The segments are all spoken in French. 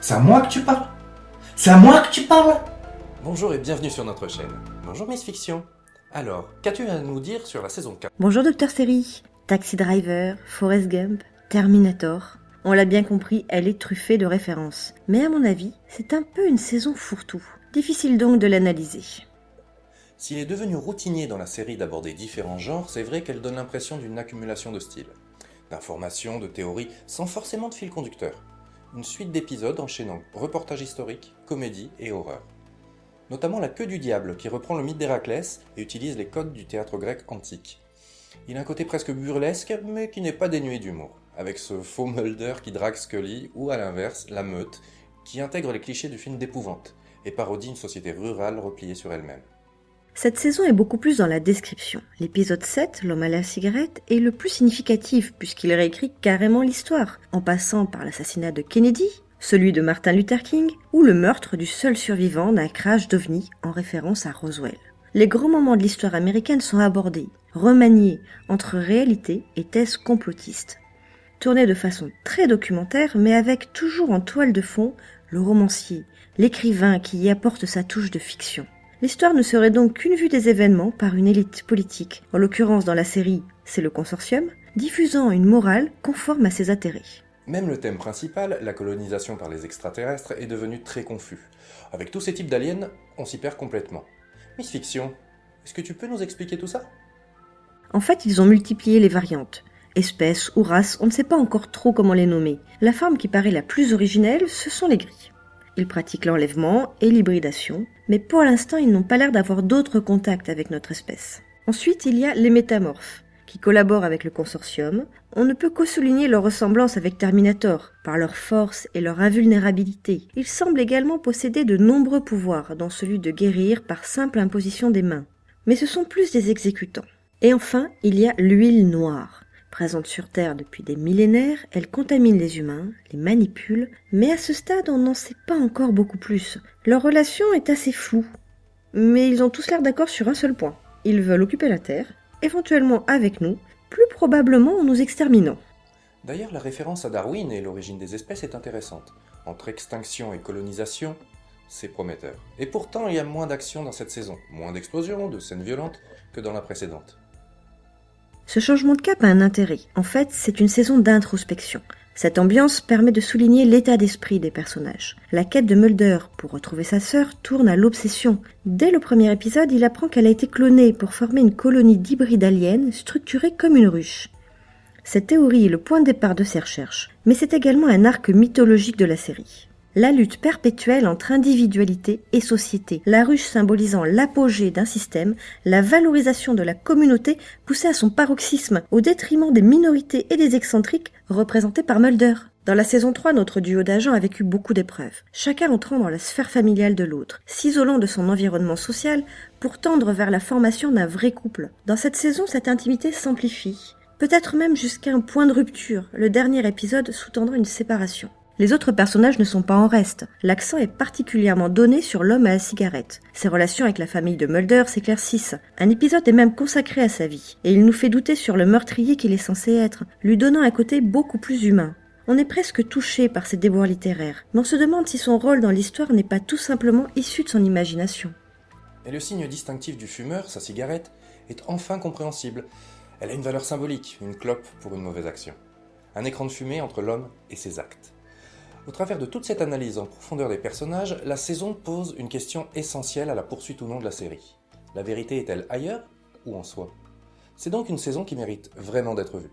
C'est à moi que tu parles? C'est à moi que tu parles? Bonjour et bienvenue sur notre chaîne. Bonjour Miss Fiction. Alors, qu'as-tu à nous dire sur la saison 4? Bonjour Docteur Série. Taxi Driver, Forrest Gump, Terminator. On l'a bien compris, elle est truffée de références. Mais à mon avis, c'est un peu une saison fourre-tout. Difficile donc de l'analyser. S'il est devenu routinier dans la série d'aborder différents genres, c'est vrai qu'elle donne l'impression d'une accumulation de styles, d'informations, de théories, sans forcément de fil conducteur. Une suite d'épisodes enchaînant reportages historiques, comédie et horreur. Notamment La Queue du Diable, qui reprend le mythe d'Héraclès et utilise les codes du théâtre grec antique. Il a un côté presque burlesque, mais qui n'est pas dénué d'humour, avec ce faux Mulder qui drague Scully, ou à l'inverse, la Meute, qui intègre les clichés du film d'épouvante, et parodie une société rurale repliée sur elle-même. Cette saison est beaucoup plus dans la description. L'épisode 7, L'homme à la cigarette, est le plus significatif puisqu'il réécrit carrément l'histoire, en passant par l'assassinat de Kennedy, celui de Martin Luther King, ou le meurtre du seul survivant d'un crash d'OVNI en référence à Roswell. Les grands moments de l'histoire américaine sont abordés, remaniés entre réalité et thèse complotiste. Tournés de façon très documentaire, mais avec toujours en toile de fond le romancier, l'écrivain qui y apporte sa touche de fiction. L'histoire ne serait donc qu'une vue des événements par une élite politique, en l'occurrence dans la série, c'est le consortium, diffusant une morale conforme à ses intérêts. Même le thème principal, la colonisation par les extraterrestres, est devenu très confus. Avec tous ces types d'aliens, on s'y perd complètement. Miss Fiction, est-ce que tu peux nous expliquer tout ça? En fait, ils ont multiplié les variantes. Espèces ou races, on ne sait pas encore trop comment les nommer. La forme qui paraît la plus originelle, ce sont les gris. Ils pratiquent l'enlèvement et l'hybridation, mais pour l'instant, ils n'ont pas l'air d'avoir d'autres contacts avec notre espèce. Ensuite, il y a les métamorphes, qui collaborent avec le consortium. On ne peut qu'au souligner leur ressemblance avec Terminator, par leur force et leur invulnérabilité. Ils semblent également posséder de nombreux pouvoirs, dont celui de guérir par simple imposition des mains. Mais ce sont plus des exécutants. Et enfin, il y a l'huile noire. Présente sur Terre depuis des millénaires, elle contamine les humains, les manipule, mais à ce stade on n'en sait pas encore beaucoup plus. Leur relation est assez floue, mais ils ont tous l'air d'accord sur un seul point. Ils veulent occuper la Terre, éventuellement avec nous, plus probablement en nous exterminant. D'ailleurs, la référence à Darwin et l'origine des espèces est intéressante. Entre extinction et colonisation, c'est prometteur. Et pourtant, il y a moins d'action dans cette saison, moins d'explosions, de scènes violentes que dans la précédente. Ce changement de cap a un intérêt. En fait, c'est une saison d'introspection. Cette ambiance permet de souligner l'état d'esprit des personnages. La quête de Mulder pour retrouver sa sœur tourne à l'obsession. Dès le premier épisode, il apprend qu'elle a été clonée pour former une colonie d'hybrides aliens structurée comme une ruche. Cette théorie est le point de départ de ses recherches, mais c'est également un arc mythologique de la série. La lutte perpétuelle entre individualité et société, la ruche symbolisant l'apogée d'un système, la valorisation de la communauté poussée à son paroxysme au détriment des minorités et des excentriques représentés par Mulder. Dans la saison 3, notre duo d'agents a vécu beaucoup d'épreuves, chacun entrant dans la sphère familiale de l'autre, s'isolant de son environnement social pour tendre vers la formation d'un vrai couple. Dans cette saison, cette intimité s'amplifie, peut-être même jusqu'à un point de rupture, le dernier épisode sous-tendant une séparation. Les autres personnages ne sont pas en reste. L'accent est particulièrement donné sur l'homme à la cigarette. Ses relations avec la famille de Mulder s'éclaircissent. Un épisode est même consacré à sa vie. Et il nous fait douter sur le meurtrier qu'il est censé être, lui donnant un côté beaucoup plus humain. On est presque touché par ses déboires littéraires, mais on se demande si son rôle dans l'histoire n'est pas tout simplement issu de son imagination. Et le signe distinctif du fumeur, sa cigarette, est enfin compréhensible. Elle a une valeur symbolique, une clope pour une mauvaise action. Un écran de fumée entre l'homme et ses actes. Au travers de toute cette analyse en profondeur des personnages, la saison pose une question essentielle à la poursuite ou non de la série. La vérité est-elle ailleurs ou en soi? C'est donc une saison qui mérite vraiment d'être vue,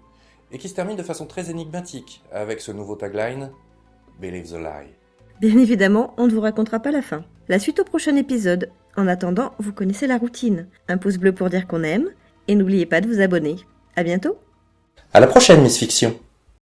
et qui se termine de façon très énigmatique, avec ce nouveau tagline « Believe the lie ». Bien évidemment, on ne vous racontera pas la fin. La suite au prochain épisode. En attendant, vous connaissez la routine. Un pouce bleu pour dire qu'on aime, et n'oubliez pas de vous abonner. À bientôt. À la prochaine, Miss Fiction.